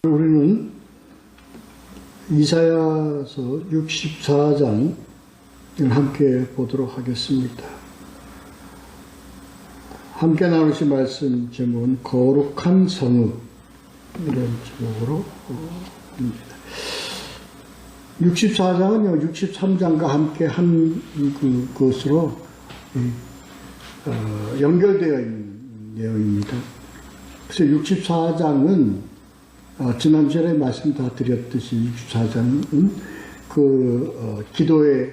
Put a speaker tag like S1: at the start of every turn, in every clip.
S1: 우리는 이사야서 64장을 함께 보도록 하겠습니다. 함께 나누실 말씀 제목은 거룩한 성읍, 이런 제목으로 합니다. 64장은요 63장과 함께 한 그것으로 연결되어 있는 내용입니다. 그래서 64장은 지난주에 말씀 다 드렸듯이 64장은 기도의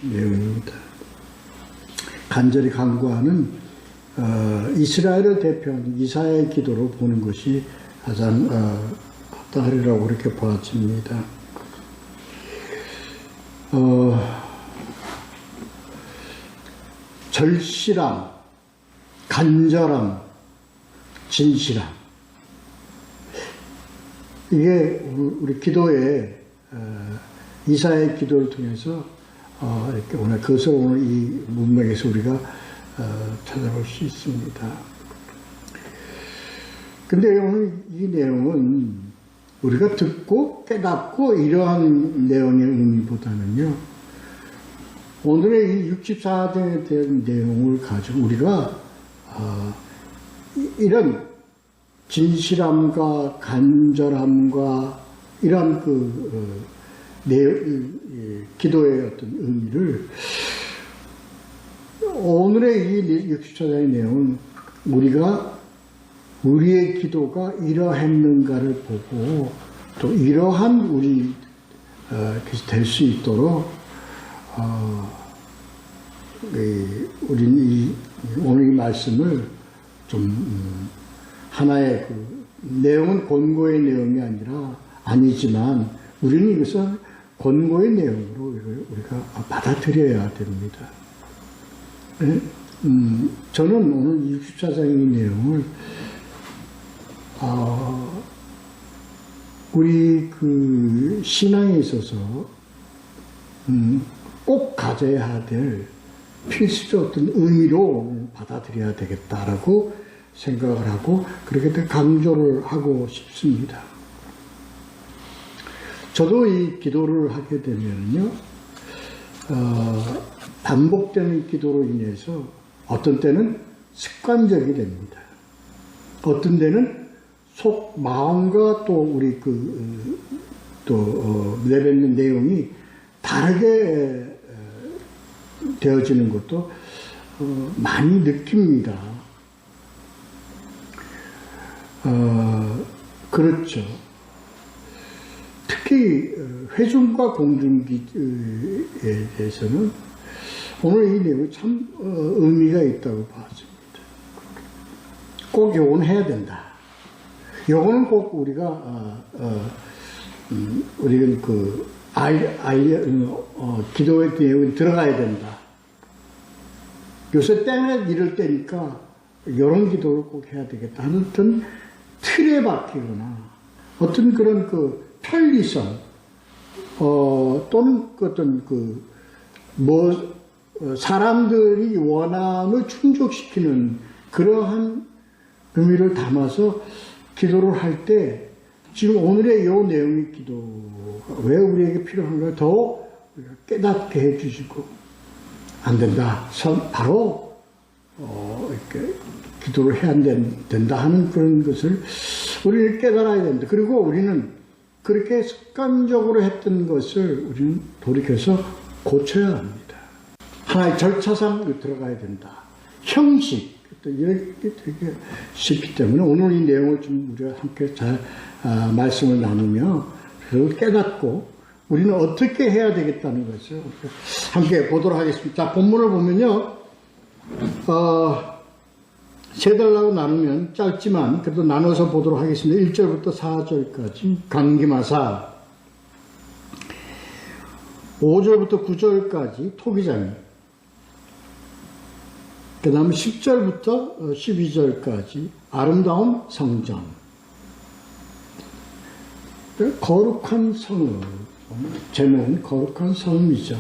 S1: 내용입니다. 간절히 간구하는 이스라엘을 대표하는 이사야의 기도로 보는 것이 가장 합당하리라고 그렇게 보아집니다. 절실함, 간절함, 진실함, 이게 우리 기도에 이사야의 기도를 통해서 이렇게 오늘 그것을 오늘 이 문맥에서 우리가 찾아볼 수 있습니다. 근데 오늘 이 내용은 우리가 듣고 깨닫고 이러한 내용의 의미보다는요, 오늘의 이 64장에 대한 내용을 가지고 우리가 이런 진실함과 간절함과 이런 기도의 어떤 의미를 오늘의 이 64장의 내용은 우리의 기도가 이러했는가를 보고 또 이러한 우리 될 수 있도록 우리는 오늘 이 말씀을 좀 하나의 내용은 권고의 내용이 아니지만 우리는 이것을 권고의 내용으로 우리가 받아들여야 됩니다. 저는 오늘 64장의 내용을 우리 신앙에 있어서 꼭 가져야 될 필수적 어떤 의미로 받아들여야 되겠다라고 생각을 하고 그렇게 강조를 하고 싶습니다. 저도 이 기도를 하게 되면요, 반복되는 기도로 인해서 어떤 때는 습관적이 됩니다. 어떤 때는 마음과 또 우리 내뱉는 내용이 다르게 되어지는 것도 많이 느낍니다. 그렇죠. 특히 회중과 공중기에 대해서는 오늘 이 내용이 참 의미가 있다고 봤습니다. 꼭 요건 해야 된다. 요거는 꼭 우리가 우리는 기도의 내용이 들어가야 된다. 요새 때문에 이럴 때니까 이런 기도를 꼭 해야 되겠다 하는 어떤 틀에 박히거나 어떤 그런 편리성 또는 어떤 사람들이 원함을 충족시키는 그러한 의미를 담아서 기도를 할 때 지금 오늘의 이 내용의 기도가 왜 우리에게 필요한가 더 우리가 깨닫게 해주시고 안 된다. 바로 이렇게 기도를 해야 된다 하는 그런 것을 우리는 깨달아야 된다. 그리고 우리는 그렇게 습관적으로 했던 것을 우리는 돌이켜서 고쳐야 합니다. 하나의 절차상 들어가야 된다. 형식, 이렇게 되게 쉽기 때문에 오늘 이 내용을 좀 우리가 함께 잘 말씀을 나누며 그걸 깨닫고 우리는 어떻게 해야 되겠다는 것을 함께 보도록 하겠습니다. 자, 본문을 보면요, 세 달라고 나누면 짧지만 그래도 나눠서 보도록 하겠습니다. 1절부터 4절까지 강기마사, 5절부터 9절까지 토기장이, 그 다음에 10절부터 12절까지 아름다운 성전, 거룩한 성읍, 제목은 거룩한 성읍이죠.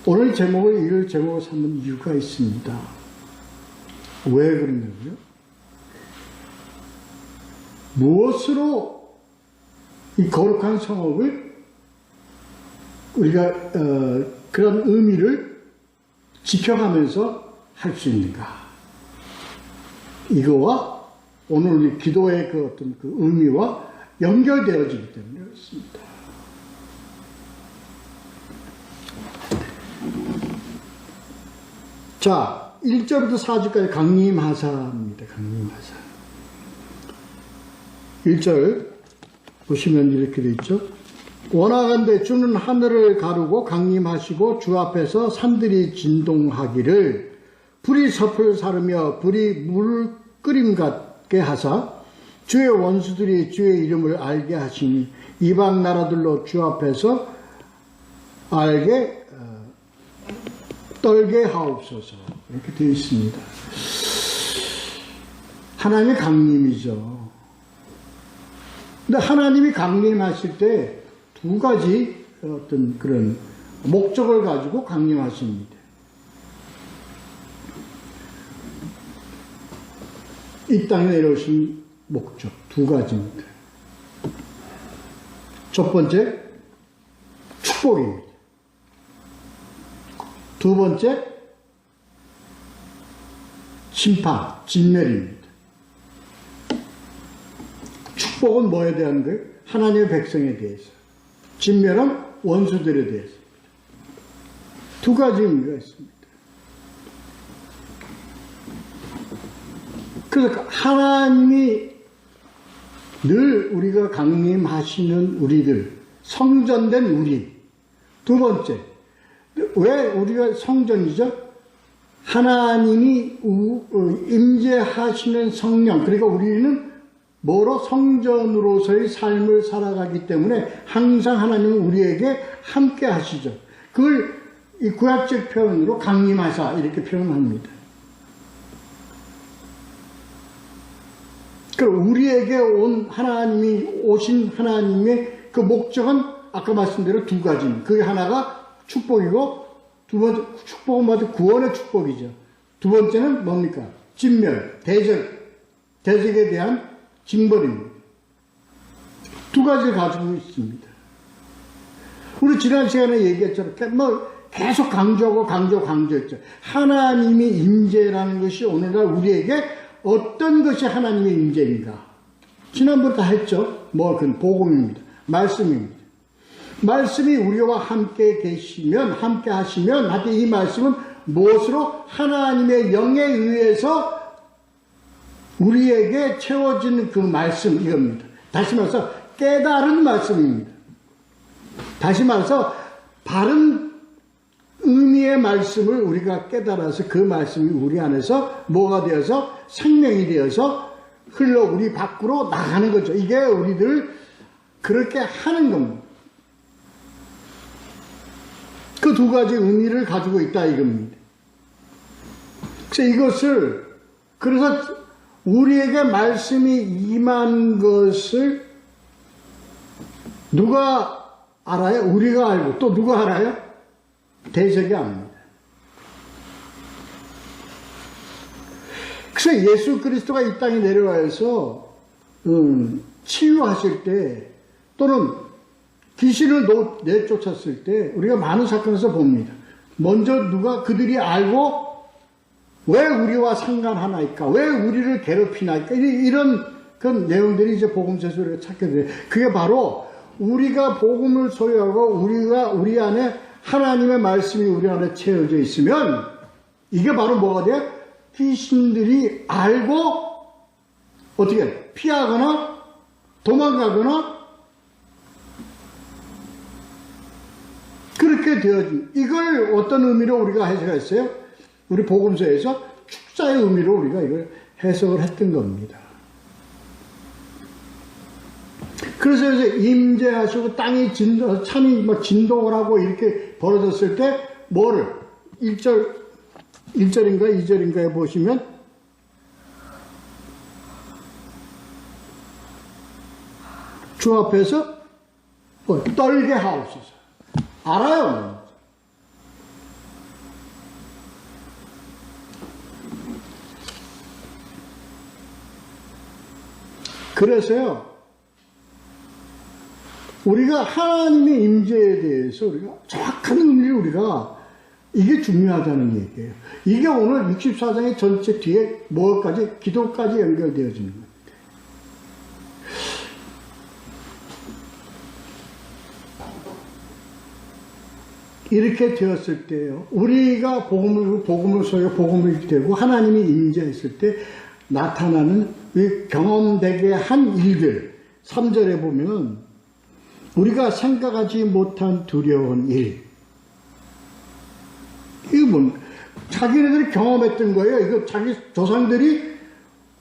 S1: 오늘 이를 제목을 삼은 이유가 있습니다. 왜 그러냐고요? 무엇으로 이 거룩한 성업을 우리가 그런 의미를 지켜가면서 할 수 있는가? 이거와 오늘 우리 기도의 그 어떤 그 의미와 연결되어지기 때문에 그렇습니다. 자, 1절부터 4절까지 강림하사입니다. 강림하사. 1절 보시면 이렇게 되어 있죠. 원하건대 주는 하늘을 가르고 강림하시고 주 앞에서 산들이 진동하기를 불이 섭을 사르며 불이 물 끓임 같게 하사 주의 원수들이 주의 이름을 알게 하시니 이방 나라들로 주 앞에서 알게 떨게 하옵소서. 이렇게 되어 있습니다. 하나님의 강림이죠. 근데 하나님이 강림하실 때 두 가지 어떤 그런 목적을 가지고 강림하십니다. 이 땅에 내려오신 목적 두 가지입니다. 첫 번째, 축복입니다. 두 번째, 심판, 진멸입니다. 축복은 뭐에 대한 거예요? 하나님의 백성에 대해서. 진멸은 원수들에 대해서. 두 가지 의미가 있습니다. 그래서 하나님이 늘 우리가 강림하시는 우리들, 성전된 우리. 두 번째, 왜 우리가 성전이죠? 하나님이 임재하시는 성령, 그러니까 우리는 뭐로 성전으로서의 삶을 살아가기 때문에 항상 하나님은 우리에게 함께 하시죠. 그걸 이 구약적 표현으로 강림하사 이렇게 표현합니다. 그럼 우리에게 오신 하나님의 그 목적은 아까 말씀대로 두 가지입니다. 그게 하나가 축복이고 두 번째 축복은 뭐죠? 구원의 축복이죠. 두 번째는 뭡니까? 진멸, 대적에 대한 징벌입니다. 두 가지를 가지고 있습니다. 우리 지난 시간에 얘기했잖아요. 계속 강조했죠. 하나님의 임재라는 것이 오늘날 우리에게 어떤 것이 하나님의 임재인가? 지난번에 다 했죠. 그건 복음입니다. 말씀입니다. 말씀이 우리와 함께 계시면, 함께 하시면, 하여튼 이 말씀은 무엇으로? 하나님의 영에 의해서 우리에게 채워지는 그 말씀, 이겁니다. 다시 말해서 깨달은 말씀입니다. 다시 말해서 바른 의미의 말씀을 우리가 깨달아서 그 말씀이 우리 안에서 뭐가 되어서 생명이 되어서 흘러 우리 밖으로 나가는 거죠. 이게 우리들 그렇게 하는 겁니다. 그 두 가지 의미를 가지고 있다 이겁니다. 그래서 우리에게 말씀이 임한 것을 누가 알아요? 우리가 알고 또 누가 알아요? 대적이 압니다. 그래서 예수 그리스도가 이 땅에 내려와서 치유하실 때 또는 귀신을 내쫓았을 때 우리가 많은 사건에서 봅니다. 먼저 그들이 알고 왜 우리와 상관하나이까? 왜 우리를 괴롭히나이까? 이런 그런 내용들이 이제 복음서에서 우리가 찾게 돼요. 그게 바로 우리가 복음을 소유하고 우리 안에 하나님의 말씀이 우리 안에 채워져 있으면 이게 바로 뭐가 돼요? 귀신들이 알고 어떻게 피하거나 도망가거나 그렇게 되어진 이걸 어떤 의미로 우리가 해석했어요? 우리 복음서에서 축사의 의미로 우리가 이걸 해석을 했던 겁니다. 그래서 이제 임재하시고 땅이 산이 막 진동을 하고 이렇게 벌어졌을 때 뭐를 1절인가 2절인가에 보시면 주 앞에서 떨게 하옵소서. 알아요. 그래서요, 우리가 하나님의 임재에 대해서 우리가 정확한 의미를 우리가 이게 중요하다는 얘기예요. 이게 오늘 64장의 전체 뒤에 뭐까지 기도까지 연결되어지는 겁니다. 이렇게 되었을 때요, 우리가 복음을 소유 복음을 되고 하나님이 임재했을 때 나타나는 경험되게 한 일들, 3절에 보면 우리가 생각하지 못한 두려운 일. 이거 뭐, 자기네들이 경험했던 거예요. 이거 자기 조상들이,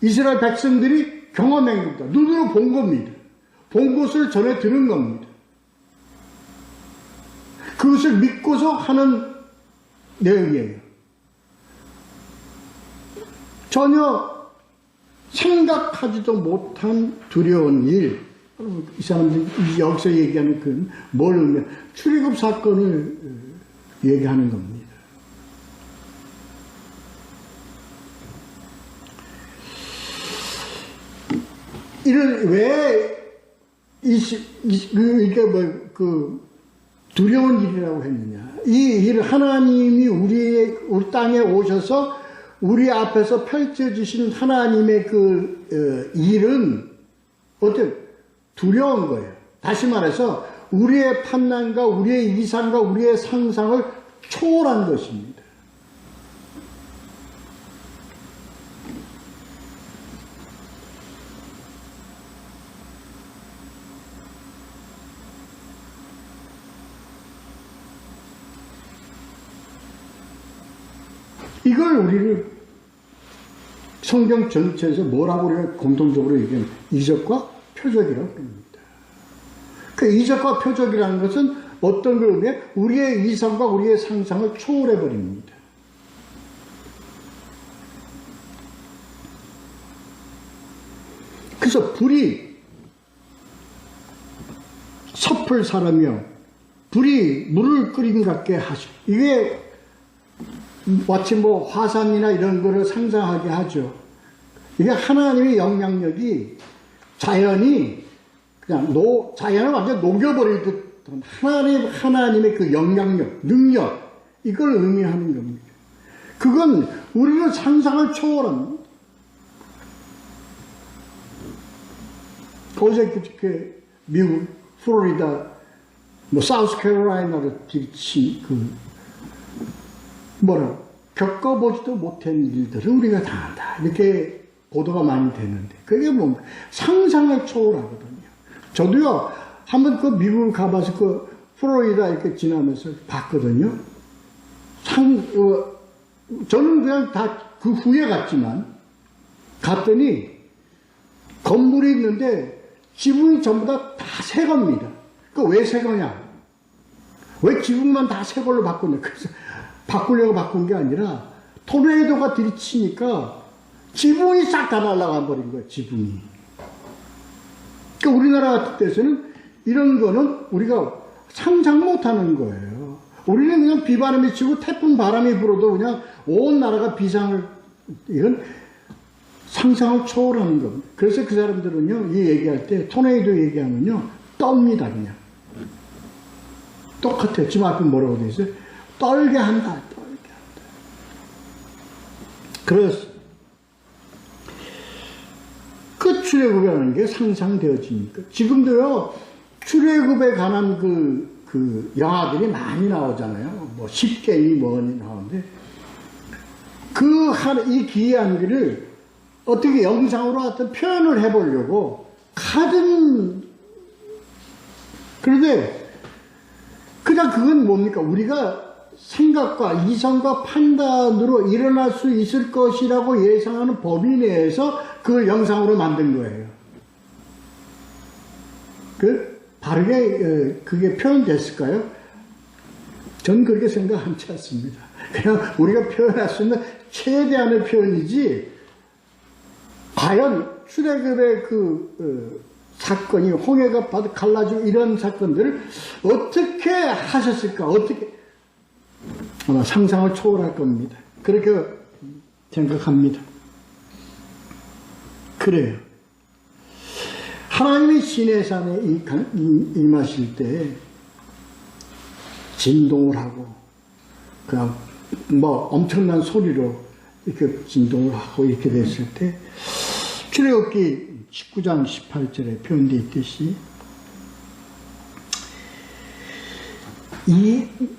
S1: 이스라엘 백성들이 경험한 겁니다. 눈으로 본 겁니다. 본 것을 전해 들은 겁니다. 그것을 믿고서 하는 내용이에요. 전혀 생각하지도 못한 두려운 일. 이 사람들이 여기서 얘기하는 그 뭘 의미해? 출애굽 사건을 얘기하는 겁니다. 이런 이게 두려운 일이라고 했느냐? 이 일 하나님이 우리 땅에 오셔서 우리 앞에서 펼쳐주신 하나님의 일은 어떤 두려운 거예요. 다시 말해서 우리의 판단과 우리의 이상과 우리의 상상을 초월한 것입니다. 이걸 우리는 성경 전체에서 뭐라고 우리가 공통적으로 얘기하는 이적과 표적이라고 합니다. 그 이적과 표적이라는 것은 어떤 걸 의미해? 우리의 이성과 우리의 상상을 초월해 버립니다. 그래서 불이 섭을 사르며 불이 물을 끓인 것 같게 하시고, 이게 마치 화산이나 이런 거를 상상하게 하죠. 이게 하나님의 영향력이 자연이 그냥 자연을 완전 녹여버릴 듯 하나님의 그 영향력, 능력, 이걸 의미하는 겁니다. 그건 우리는 상상을 초월합니다. 어제 미국 플로리다 사우스캐롤라이나를 비친 겪어보지도 못한 일들을 우리가 당한다. 이렇게 보도가 많이 되는데, 그게 상상을 초월하거든요. 저도요, 한번 미국을 가봐서 플로리다 이렇게 지나면서 봤거든요. 저는 그냥 다 그 후에 갔지만, 갔더니 건물이 있는데 지붕이 전부 다 새 겁니다. 왜 새 거냐? 왜 지붕만 다 새 걸로 바꾸냐? 그래서 바꾸려고 바꾼 게 아니라 토네이도가 들이치니까 지붕이 싹 다 날아가 버린 거예요. 지붕이. 그러니까 우리나라 같은 데서는 이런 거는 우리가 상상 못하는 거예요. 우리는 그냥 비바람이 치고 태풍 바람이 불어도 그냥 온 나라가 이건 상상을 초월하는 겁니다. 그래서 그 사람들은요, 이 얘기할 때 토네이도 얘기하면요 떱니다. 그냥 똑같아요. 지금 앞에 뭐라고 돼 있어요? 떨게 한다. 그래서 그 출애굽이라는 게 상상되어지니까 지금도요 출애굽에 관한 그 영화들이 많이 나오잖아요. 십계니 뭐니 나오는데 이 기이한 길을 어떻게 영상으로 어떤 표현을 해보려고 그런데 그냥 그건 뭡니까? 우리가 생각과 이성과 판단으로 일어날 수 있을 것이라고 예상하는 범위 내에서 그걸 영상으로 만든 거예요. 바르게 그게 표현됐을까요? 전 그렇게 생각하지 않습니다. 그냥 우리가 표현할 수 있는 최대한의 표현이지, 과연 출애굽의 사건이 홍해가 갈라지고 이런 사건들을 어떻게 하셨을까? 아마 상상을 초월할 겁니다. 그렇게 생각합니다. 그래요. 하나님이 시내산에 임하실 때 진동을 하고 그냥 뭐 엄청난 소리로 이렇게 진동을 하고 이렇게 됐을 때 출애굽기 19장 18절에 표현되어 있듯이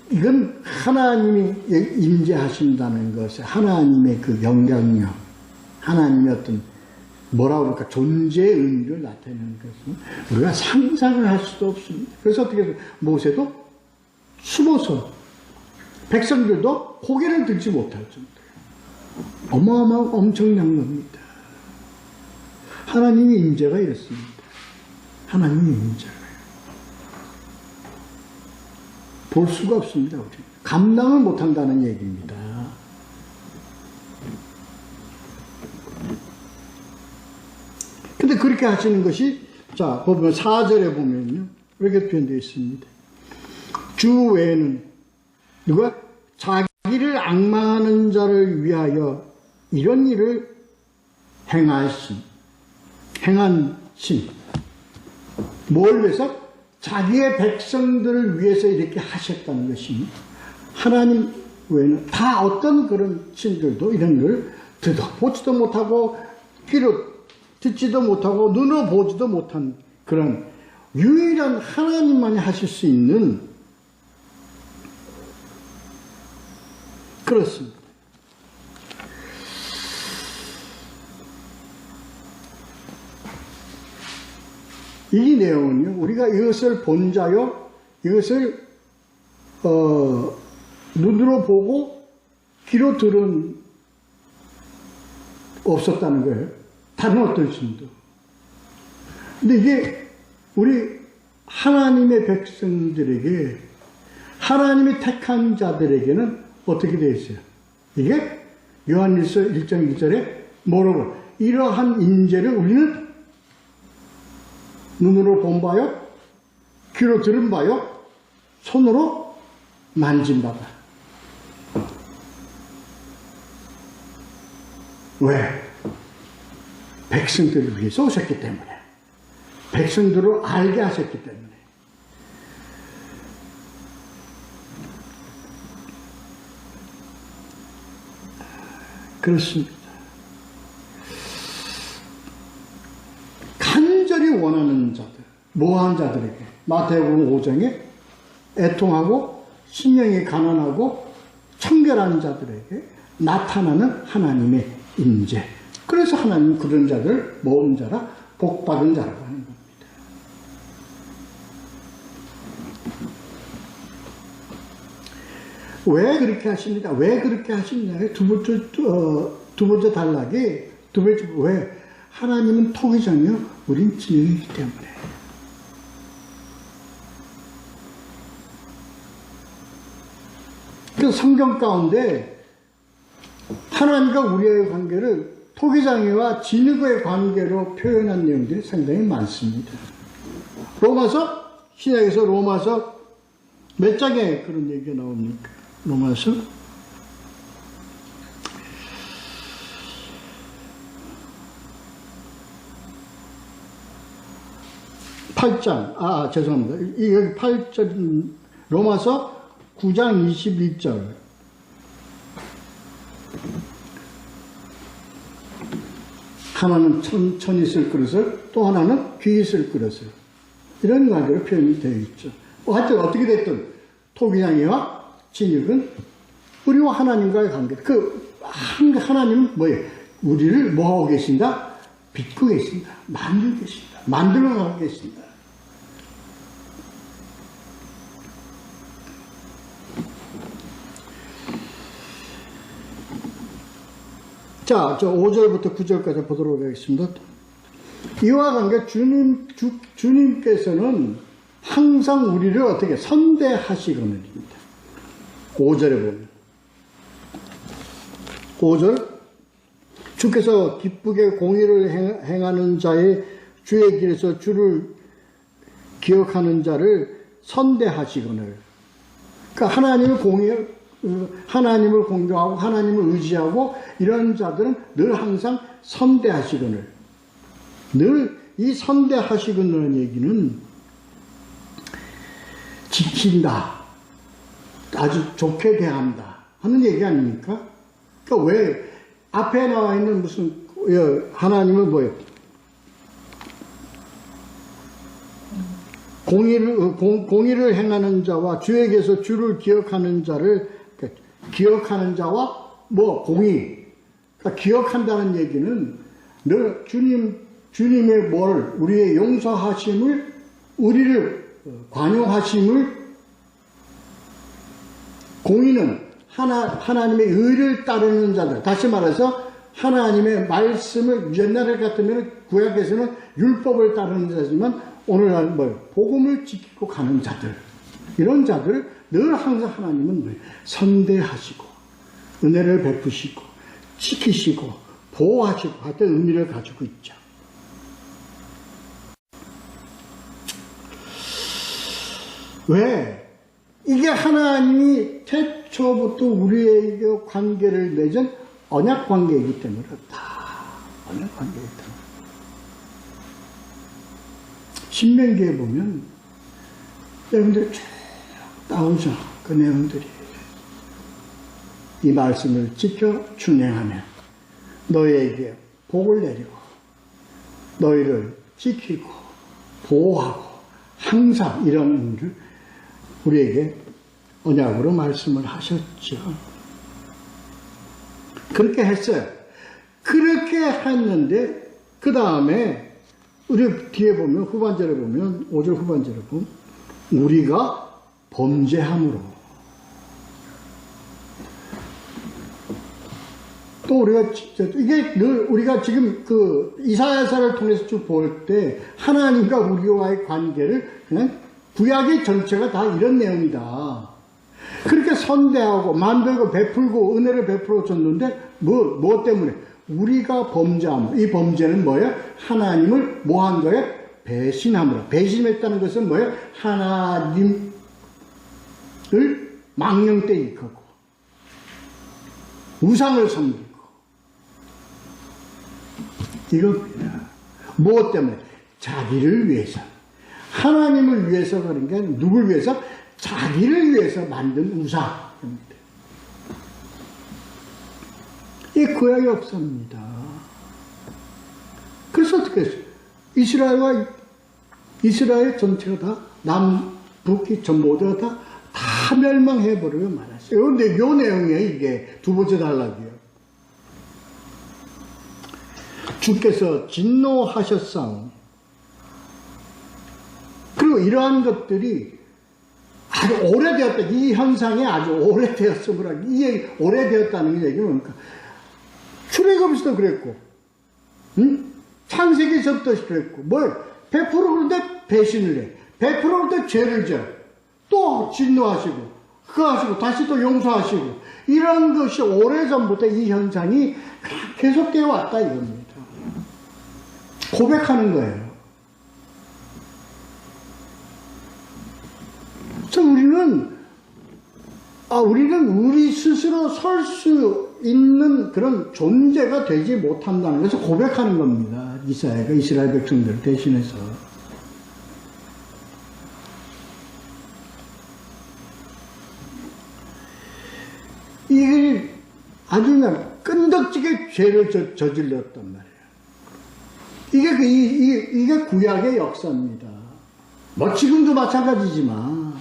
S1: 이건 하나님이 임재하신다는 것에 하나님의 그 영향력, 하나님의 어떤 뭐라고 그럴까 존재의 의미를 나타내는 것은 우리가 상상을 할 수도 없습니다. 그래서 어떻게 해서 모세도 숨어서 백성들도 고개를 들지 못할 정도예요. 어마어마한 엄청난 겁니다. 하나님의 임재가 이렇습니다. 하나님의 임재가 볼 수가 없습니다. 우리 감당을 못한다는 얘기입니다. 근데 그렇게 하시는 것이 자 보면 4절에 보면요 이렇게 표현되어 있습니다. 주 외에는 누가 자기를 앙망하는 자를 위하여 이런 일을 행한 신. 뭘 위해서? 자기의 백성들을 위해서 이렇게 하셨다는 것입니다. 하나님 외에는 다 어떤 그런 신들도 이런 걸 보지도 못하고 귀로 듣지도 못하고 눈으로 보지도 못한 그런 유일한 하나님만이 하실 수 있는 그렇습니다. 이 내용은요, 우리가 이것을 본 자요, 이것을 눈으로 보고 귀로 들은 없었다는 거예요. 다른 어떤 신도. 근데 이게 우리 하나님의 백성들에게, 하나님이 택한 자들에게는 어떻게 되어 있어요? 이게 요한일서 1장 1절에 뭐라고? 이러한 임재를 우리는 눈으로 본 바요, 귀로 들은 바요, 손으로 만진 바다. 왜? 백성들을 위해서 오셨기 때문에. 백성들을 알게 하셨기 때문에. 그렇습니다. 간절히 원하는 자들, 모한 자들에게 마태복음 5장에 애통하고 심령이 가난하고 청결한 자들에게 나타나는 하나님의 임재. 그래서 하나님 그런 자들 모은 자라 복받은 자라고 하는 겁니다. 왜 그렇게 하십니까? 왜 그렇게 하시냐? 두 번째 단락이 왜? 하나님은 토기장이요, 우린 진영이기 때문에. 그래서 성경 가운데 하나님과 우리의 관계를 토기장이와 진흙의 관계로 표현한 내용들이 상당히 많습니다. 신약에서 로마서 몇 장에 그런 얘기가 나옵니까? 로마서 8장, 죄송합니다. 여기 8절, 로마서 9장 21절. 하나는 천이 쓸 그릇을, 또 하나는 귀 쓸 그릇을. 이런 관계로 표현이 되어 있죠. 하여튼 어떻게 됐든 토기장이와 진흙은 우리와 하나님과의 관계. 하나님은 뭐예요? 우리를 뭐하고 계신다? 빚고 계신다. 만들고 계신다. 만들어 가고 계신다. 자, 5절부터 9절까지 보도록 하겠습니다. 이와 관계 주님께서는 항상 우리를 어떻게 선대하시거든입니다. 5절에 보면 5절 주께서 기쁘게 공의를 행하는 자의 주의 길에서 주를 기억하는 자를 선대하시거늘. 그러니까 하나님을 공경하고 하나님을 의지하고 이런 자들은 늘 항상 선대하시거늘. 늘 이 선대하시고는 얘기는 지킨다, 아주 좋게 대한다 하는 얘기 아닙니까? 그러니까 왜 앞에 나와 있는 무슨 하나님은 뭐예요? 공의를 행하는 자와 주에게서 주를 기억하는 자를, 그러니까 기억하는 자와 뭐 공의, 그러니까 기억한다는 얘기는 늘 주님의 뭘, 우리의 용서하심을, 우리를 관용하심을, 공의는 하나님의 의를 따르는 자들, 다시 말해서 하나님의 말씀을, 옛날에 같으면 구약에서는 율법을 따르는 자지만 오늘날 복음을 지키고 가는 자들, 이런 자들 늘 항상 하나님은 선대하시고 은혜를 베푸시고 지키시고 보호하시고 하여튼 의미를 가지고 있죠. 왜? 이게 하나님이 태초부터 우리에게 관계를 맺은 언약 관계이기 때문에 그렇다. 언약 관계이기 때문에. 신명기에 보면 여러분들 쭉 나오죠. 그 내용들이. 이 말씀을 지켜 준행하면 너희에게 복을 내리고 너희를 지키고 보호하고 항상 이런 의미를 우리에게 언약으로 말씀을 하셨죠. 그렇게 했어요. 그렇게 했는데 그 다음에 우리 뒤에 보면 후반절에 보면 5절 후반절에 보면 우리가 범죄함으로 또 우리가 이게 늘 우리가 지금 그 이사야서를 통해서 쭉 볼 때 하나님과 우리와의 관계를 그냥 구약의 전체가 다 이런 내용이다. 그렇게 선대하고 만들고 베풀고 은혜를 베풀어 줬는데 뭐 때문에? 우리가 범죄함. 이 범죄는 뭐예요? 하나님을 뭐 한 거예요? 배신함으로. 배신했다는 것은 뭐예요? 하나님을 망령되이 일컫고 우상을 섬기고 이겁니다. 무엇 때문에? 자기를 위해서. 하나님을 위해서 그런 게 아니라 누굴 위해서? 자기를 위해서 만든 우상입니다. 이 구약의 역사입니다. 그래서 어떻게 했어요? 이스라엘 전체가 다 남북이 전부 다 멸망해버리고 말았어요. 그런데 요 내용이에요. 이게 두 번째 단락이에요. 주께서 진노하셨사오니 그리고 이러한 것들이 아주 오래되었다. 이 현상이 아주 오래되었으므로 이게 오래되었다는 얘기는 뭡니까? 출애굽에서도 그랬고, 창세기서부터 그랬고, 베풀어는데 배신을 해, 베풀어는데 죄를 져, 또 진노하시고, 그거 하시고, 다시 또 용서하시고, 이런 것이 오래전부터 이 현상이 계속되어 왔다 이겁니다. 고백하는 거예요. 그래서 우리는 우리 스스로 설 수 있는 그런 존재가 되지 못한다는 것을 고백하는 겁니다. 이사야가 이스라엘 백성들을 대신해서. 이게 아주 그냥 끈덕지게 죄를 저질렀단 말이에요. 이게 구약의 역사입니다. 뭐 지금도 마찬가지지만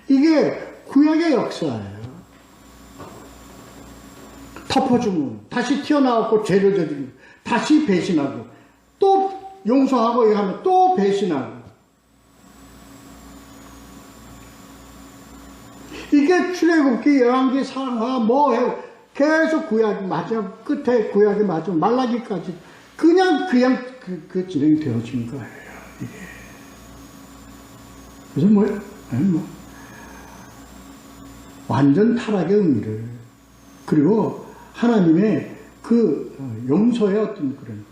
S1: 이게 구약의 역사예요. 덮어주면 다시 튀어나왔고 죄를 저지르고 다시 배신하고 또 용서하고 이거 하면 또 배신하고 이게 출애굽기, 열왕기, 사하 뭐 해 계속 구약 마지막 끝에 구약의 마지막 말라기까지 그냥 그 진행이 되어진 거예요. 이게. 그래서 완전 타락의 의미를 그리고 하나님의 그 용서의 어떤 그런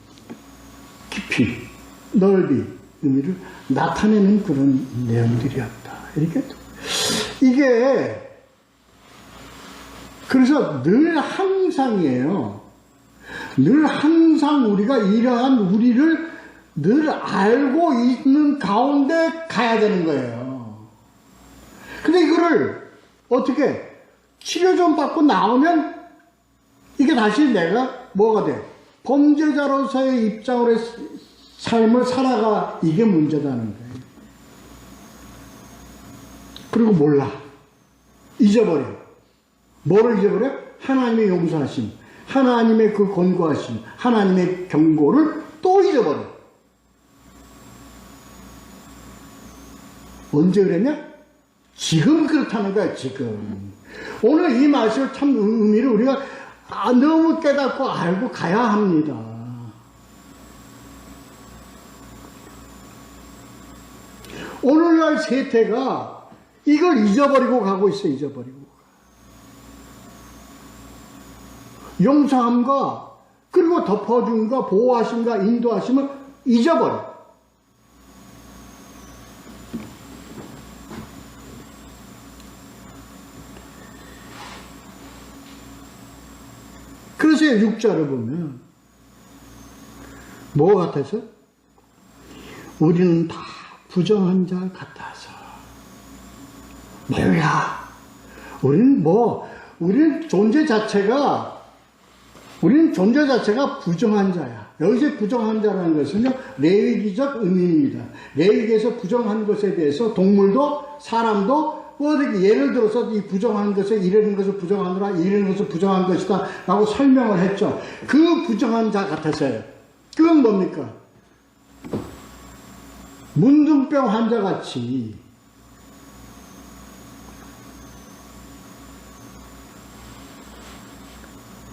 S1: 깊이, 넓이, 의미를 나타내는 그런 내용들이었다. 이렇게 이게 그래서 늘 항상이에요. 늘 항상 우리가 이러한 우리를 늘 알고 있는 가운데 가야 되는 거예요. 근데 이거를 어떻게 치료 좀 받고 나오면 이게 다시 내가 뭐가 돼? 범죄자로서의 입장으로 삶을 살아가, 이게 문제다는 거예요. 그리고 몰라. 잊어버려. 뭐를 잊어버려? 하나님의 용서하심, 하나님의 그 권고하심, 하나님의 경고를 또 잊어버려. 언제 그랬냐? 지금 그렇다는 거야, 지금. 오늘 이 말씀을 참 의미를 우리가 너무 깨닫고 알고 가야 합니다. 오늘날 세태가 이걸 잊어버리고 가고 있어, 잊어버리고. 용서함과 그리고 덮어줌과 보호하심과 인도하심을 잊어버려. 그래서 6절을 보면 뭐 같아서? 우리는 다 부정한 자 같아서. 뭐야? 우리는 존재 자체가 부정한 자야. 여기서 부정한 자라는 것은요, 레위기적 의미입니다. 레위기에서 부정한 것에 대해서 동물도 사람도 예를 들어서 이 부정한 것에 이런 것을 부정하느라 이런 것을 부정한 것이다 라고 설명을 했죠. 그 부정한 자 같아서요. 그건 뭡니까? 문둥병 환자같이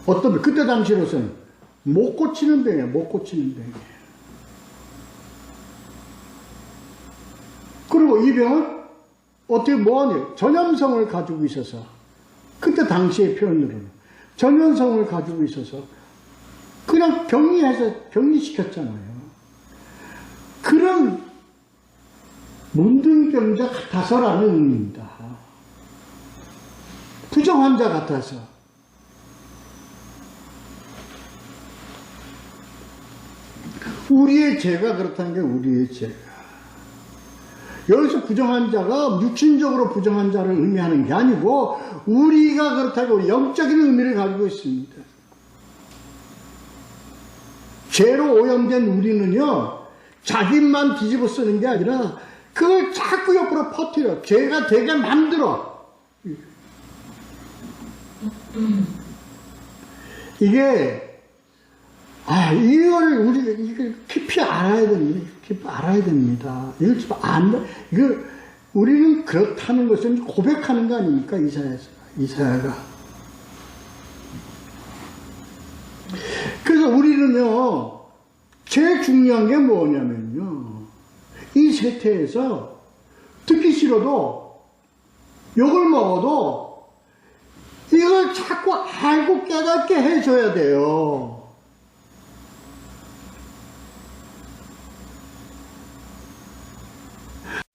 S1: 어떤 그때 당시로서는 못 고치는 병이에요. 못 고치는 병이에요. 그리고 이 병은 어떻게 뭐하냐? 전염성을 가지고 있어서, 그때 당시의 표현으로는 전염성을 가지고 있어서 그냥 격리시켰잖아요. 그런 문둥병자 같아서라는 의미입니다. 부정환자 같아서. 우리의 죄가 그렇다는 게 우리의 죄가. 여기서 부정한 자가 육신적으로 부정한 자를 의미하는 게 아니고 우리가 그렇다고 영적인 의미를 가지고 있습니다. 죄로 오염된 우리는요, 자기만 뒤집어 쓰는 게 아니라 그걸 자꾸 옆으로 퍼뜨려. 죄가 되게 만들어. 이걸 우리가 깊이 알아야 됩니다. 깊이 알아야 됩니다. 우리는 그렇다는 것은 고백하는 거 아닙니까? 이사야가. 그래서 우리는요, 제일 중요한 게 뭐냐면요, 이 세태에서 듣기 싫어도 욕을 먹어도 이걸 자꾸 알고 깨닫게 해줘야 돼요.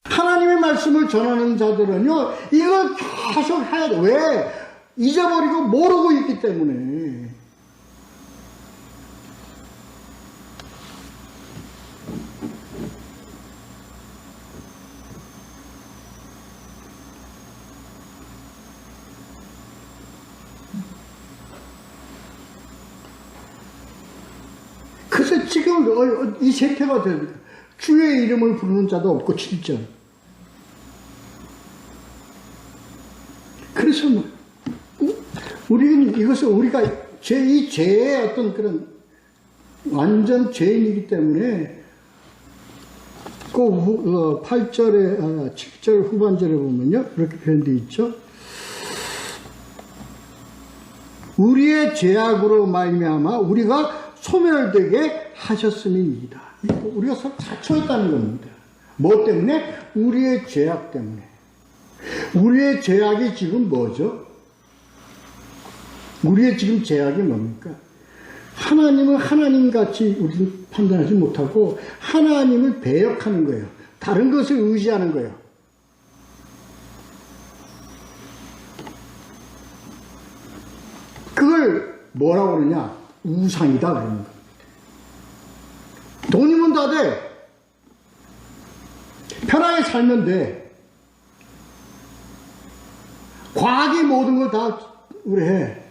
S1: 하나님의 말씀을 전하는 자들은요, 이걸 계속 해야 돼. 왜? 잊어버리고 모르고 있기 때문에. 그래서 지금 이 세태가 됩니다. 주의 이름을 부르는 자도 없고 7절. 그래서 우리는 이것을 우리가 이 죄의 어떤 그런 완전 죄인이기 때문에 꼭 8절에 7절 후반절에 보면요, 이렇게 표현되어 있죠. 우리의 죄악으로 말미암아 우리가 소멸되게 하셨음이니이다. 우리가 갇혀있다는 겁니다. 뭐 때문에? 우리의 죄악 때문에. 우리의 죄악이 지금 뭐죠? 우리의 지금 죄악이 뭡니까? 하나님을 하나님같이 우리는 판단하지 못하고 하나님을 배역하는 거예요. 다른 것을 의지하는 거예요. 그걸 뭐라고 그러냐? 우상이다 그러는 겁니다. 돈이면 다 돼. 편하게 살면 돼. 과학이 모든 걸 다 의뢰해.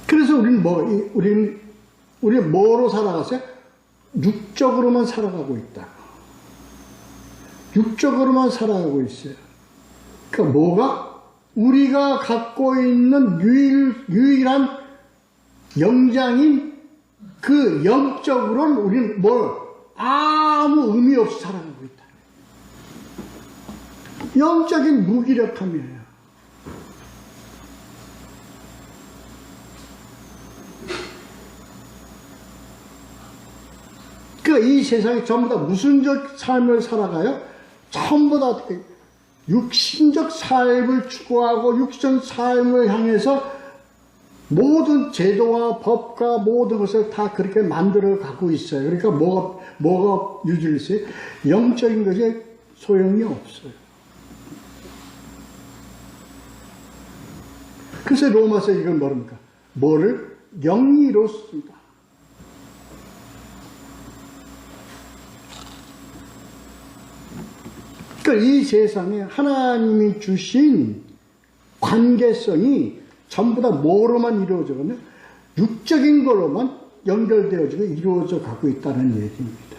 S1: 그래서 우리는 뭐로 살아갔어요? 육적으로만 살아가고 있다. 육적으로만 살아가고 있어요. 그러니까 뭐가? 우리가 갖고 있는 유일한 영장인 그 영적으로는 우리는 아무 의미 없이 살아가고 있다. 영적인 무기력함이에요. 그러니까 이 세상에 전부 다 무슨적 삶을 살아가요? 전부 다 육신적 삶을 추구하고 육신적 삶을 향해서 모든 제도와 법과 모든 것을 다 그렇게 만들어 가고 있어요. 그러니까 뭐가 유지를 있어요? 영적인 것이 소용이 없어요. 그래서 로마서 이건 뭐랍니까? 뭐를 영리로 씁니다. 그러니까 이 세상에 하나님이 주신 관계성이 전부 다 뭐로만 이루어져가면 육적인 걸로만 연결되어지고 이루어져 가고 있다는 얘기입니다.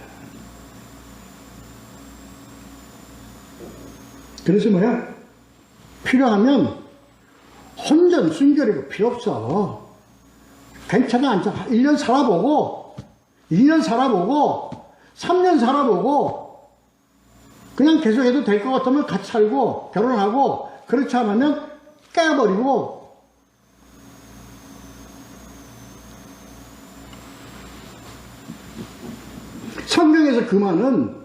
S1: 그래서 뭐야? 필요하면 혼전 순결이고 필요 없어. 괜찮아, 안 괜찮아. 1년 살아보고 2년 살아보고 3년 살아보고 그냥 계속해도 될 것 같으면 같이 살고 결혼하고, 그렇지 않으면 깨버리고. 성경에서 그 말은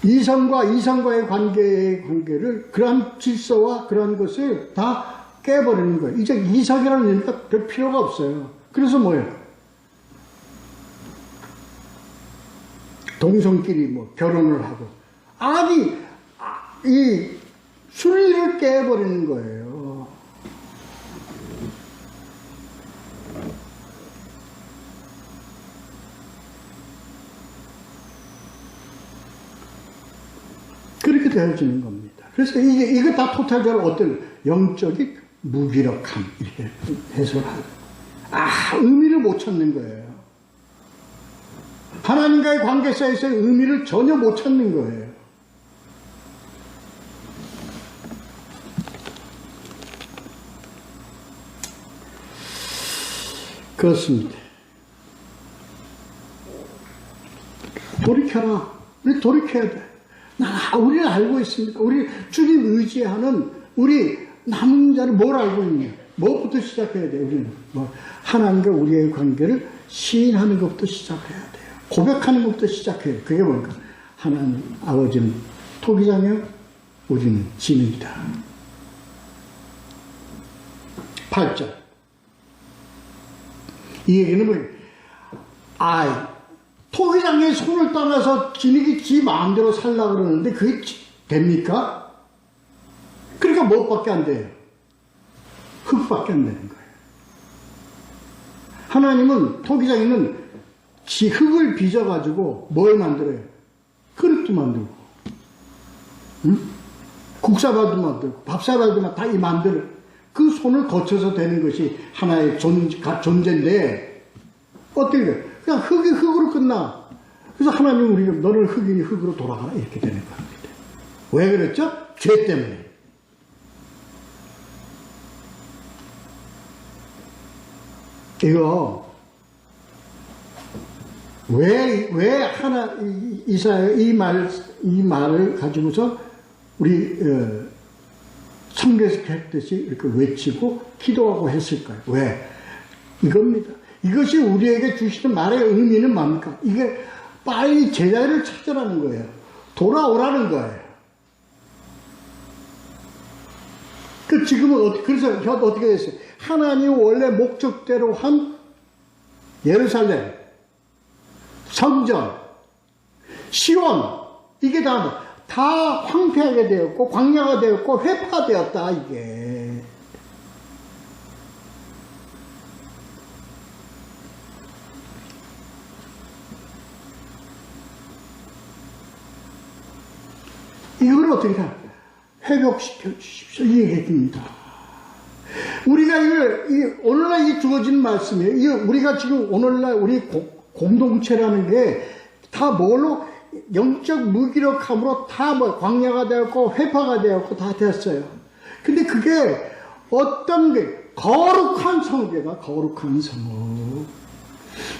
S1: 이성과 이성과의 관계를 그러한 질서와 그러한 것을 다 깨버리는 거예요. 이제 이성이라는 의미가 별 필요가 없어요. 그래서 뭐예요? 동성끼리 결혼을 하고, 아니 이 순리를 깨버리는 거예요. 그렇게 되어지는 겁니다. 그래서 이거 다 토탈적으로 어떤 영적인 무기력함, 이렇게 해석하고, 의미를 못 찾는 거예요. 하나님과의 관계사에서의 의미를 전혀 못 찾는 거예요. 그렇습니다. 돌이켜라. 우리 돌이켜야 돼. 우리는 알고 있습니다. 우리 주님 의지하는 우리 남은 자는 뭘 알고 있냐? 뭐부터 시작해야 돼요? 우리는 하나님과 우리의 관계를 시인하는 것부터 시작해야 돼요. 고백하는 것부터 시작해요. 그게 뭘까? 하나님 아버지는 토기장이요, 우리는 진흙이다. 8절. 이 얘기는 뭐예요? 토기장에 손을 떠나서 진흙이 지 마음대로 살려고 그러는데 그게 됩니까? 그러니까 무엇밖에 안 돼요? 흙밖에 안 되는 거예요. 하나님은 토기장에는 지 흙을 빚어가지고 뭘 만들어요? 그릇도 만들고, 국사발도 만들고, 밥사발도 다 만들어. 그 손을 거쳐서 되는 것이 하나의 존재인데, 어떻게 돼요? 그냥 흙이 흙으로 끝나. 그래서 하나님은 우리가 너는 흙이니 흙으로 돌아가라, 이렇게 되는 겁니다. 왜 그랬죠? 죄 때문에. 이거 왜 이사야 이 말을 가지고서 우리 성경에서 했듯이 이렇게 외치고 기도하고 했을까요? 왜? 이겁니다. 이것이 우리에게 주시는 말의 의미는 뭡니까? 이게 빨리 제자를 찾으라는 거예요. 돌아오라는 거예요. 지금은 그래서 어떻게 됐어요? 하나님 원래 목적대로 한 예루살렘, 성전, 시온, 이게 다 황폐하게 되었고 광야가 되었고 회파되었다. 이게 이걸 어떻게 다 회복시켜 주십시오. 이 얘기입니다. 우리가 오늘날 이 주어진 말씀이에요. 우리가 지금 오늘날 우리 공동체라는 게 다 뭘로 영적 무기력함으로 다 뭐 광야가 되었고 회파가 되었고 다 됐어요. 근데 그게 어떤 게 거룩한 성읍이다. 거룩한 성읍.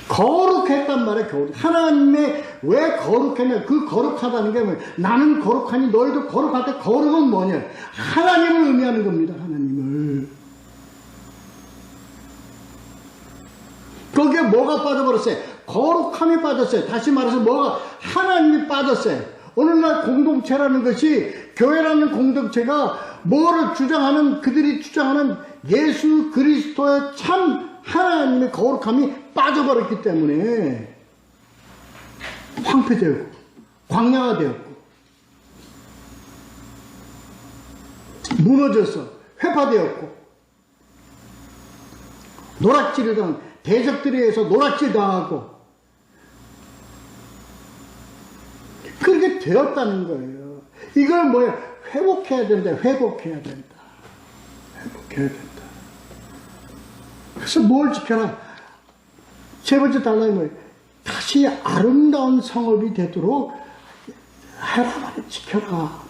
S1: 거룩했단 말이에요. 하나님의 왜 거룩했냐? 그 거룩하다는 게 뭐예요? 나는 거룩하니 너희도 거룩하다. 거룩은 뭐냐? 하나님을 의미하는 겁니다. 하나님을. 거기에 뭐가 빠져버렸어요? 거룩함이 빠졌어요. 다시 말해서 뭐가? 하나님이 빠졌어요. 오늘날 공동체라는 것이, 교회라는 공동체가 뭐를 주장하는, 그들이 주장하는 예수 그리스도의 참 하나님의 거룩함이 빠져버렸기 때문에 황폐되었고 광야가 되었고 무너져서 회파되었고 노략질을 당한 대적들에 의해서 노략질 당하고 그렇게 되었다는 거예요. 이걸 뭐야? 회복해야 된다. 회복해야 된다. 회복해야 된다. 그래서 뭘 지켜라? 세 번째 달라는 거예요. 다시 아름다운 성읍이 되도록 해라 말이야. 지켜라.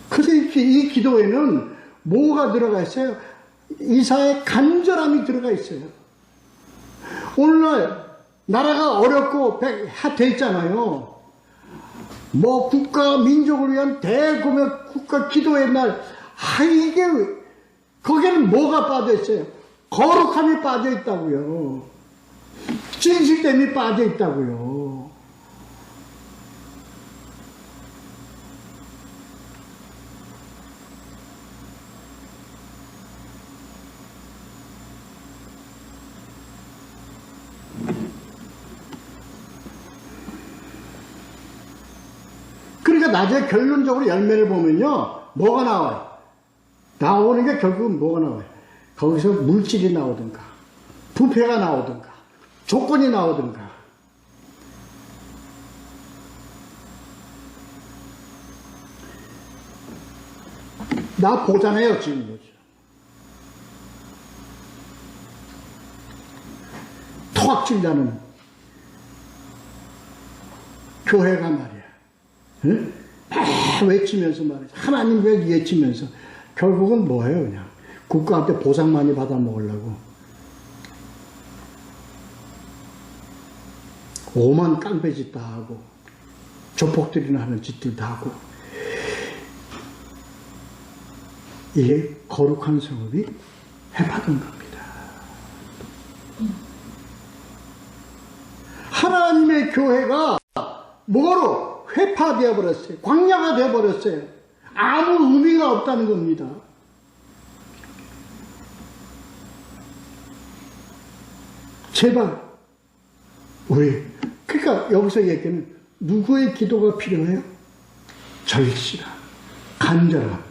S1: 그래서 이 기도에는 뭐가 들어가 있어요? 이사의 간절함이 들어가 있어요. 오늘날 나라가 어렵고 돼 있잖아요. 뭐 국가 민족을 위한 대공의 국가 기도의 날, 이게 거기에는 뭐가 빠져 있어요? 거룩함이 빠져 있다고요. 진실됨이 빠져 있다고요. 그러니까 나중에 결론적으로 열매를 보면요, 뭐가 나와요? 나오는 게 결국은 뭐가 나와요? 거기서 물질이 나오든가, 부패가 나오든가, 조건이 나오든가. 나 보잖아요, 지금 보죠. 토악질 나는 교회가 말이야. 응? 외치면서 말이죠. 하나님 외치면서 결국은 뭐예요? 그냥 국가한테 보상 많이 받아 먹으려고 오만 깡패짓 다 하고 조폭들이나 하는 짓들 다 하고. 이게 거룩한 성읍이 해파된 겁니다. 하나님의 교회가 뭐로? 회파되어 버렸어요. 광야가 되어 버렸어요. 아무 의미가 없다는 겁니다. 제발 그러니까 여기서 얘기는 누구의 기도가 필요해요? 절실함, 간절함,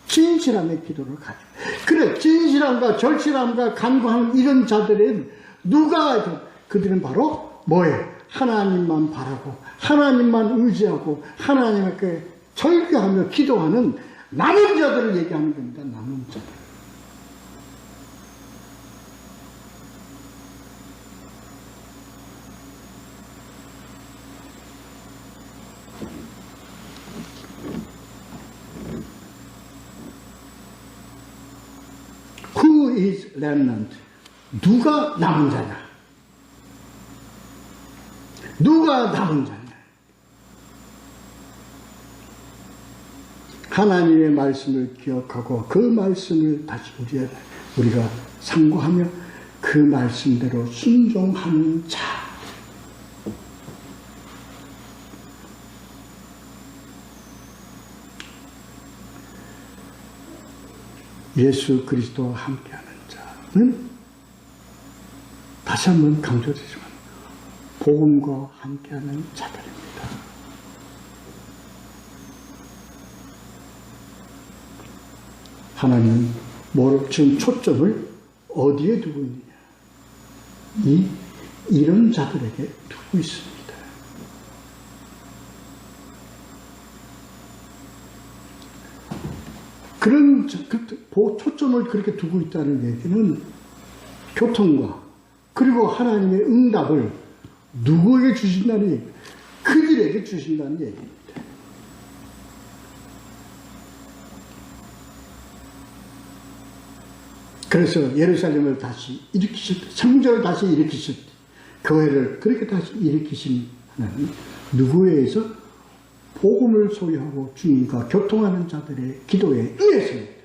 S1: 진실함의 기도를 가져. 그래, 진실함과 절실함과 간구하는 이런 자들은 그들은 바로 뭐예요? 하나님만 바라고 하나님만 의지하고 하나님께 절규하며 기도하는 남은 자들을 얘기하는 겁니다. 남은 자들. Who is remnant? 누가 남은 자냐? 누가 남은 자냐? 하나님의 말씀을 기억하고 그 말씀을 다시 우리가 상고하며 그 말씀대로 순종하는 자. 예수 그리스도와 함께하는 자는 다시 한번 강조되지만 복음과 함께하는 자들입니다. 하나님은 지금 초점을 어디에 두고 있느냐? 이런 자들에게 두고 있습니다. 그런 초점을 그렇게 두고 있다는 얘기는 교통과 그리고 하나님의 응답을 누구에게 주신다는 얘기, 그들에게 주신다는 얘기입니다. 그래서 예루살렘을 다시 일으키실 때, 성전을 다시 일으키실 때, 교회를 그렇게 다시 일으키신 하나님, 누구에 의해서? 복음을 소유하고 주님과 교통하는 자들의 기도에 의해서입니다.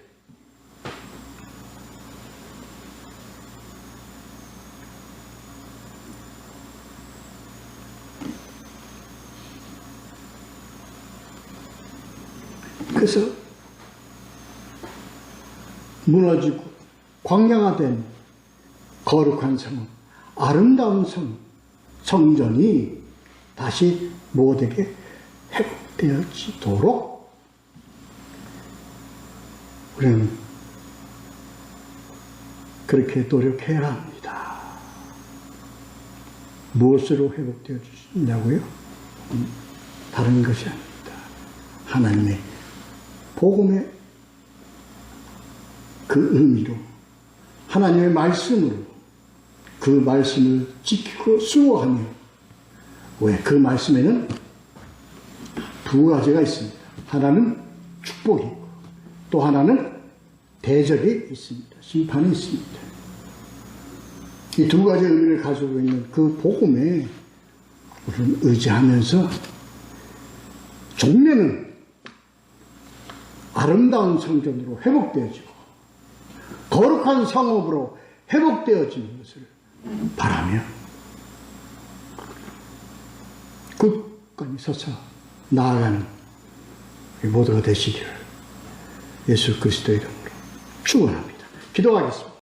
S1: 그래서 무너지고 광야화된 거룩한 성, 아름다운 성전이 다시 모두에게 회복되어지도록 우리는 그렇게 노력해야 합니다. 무엇으로 회복되어 주시냐고요? 다른 것이 아닙니다. 하나님의 복음의 그 의미로, 하나님의 말씀으로 그 말씀을 지키고 수호하며, 왜? 그 말씀에는 두 가지가 있습니다. 하나는 축복이 있고 또 하나는 대적이 있습니다. 심판이 있습니다. 이 두 가지 의미를 가지고 있는 그 복음에 우리는 의지하면서 종래는 아름다운 성전으로 회복되어지고 거룩한 성읍으로 회복되어지는 것을 바라며 끝까지 서서 나아가는 우리 모두가 되시기를 예수 그리스도의 이름으로 축원합니다. 기도하겠습니다.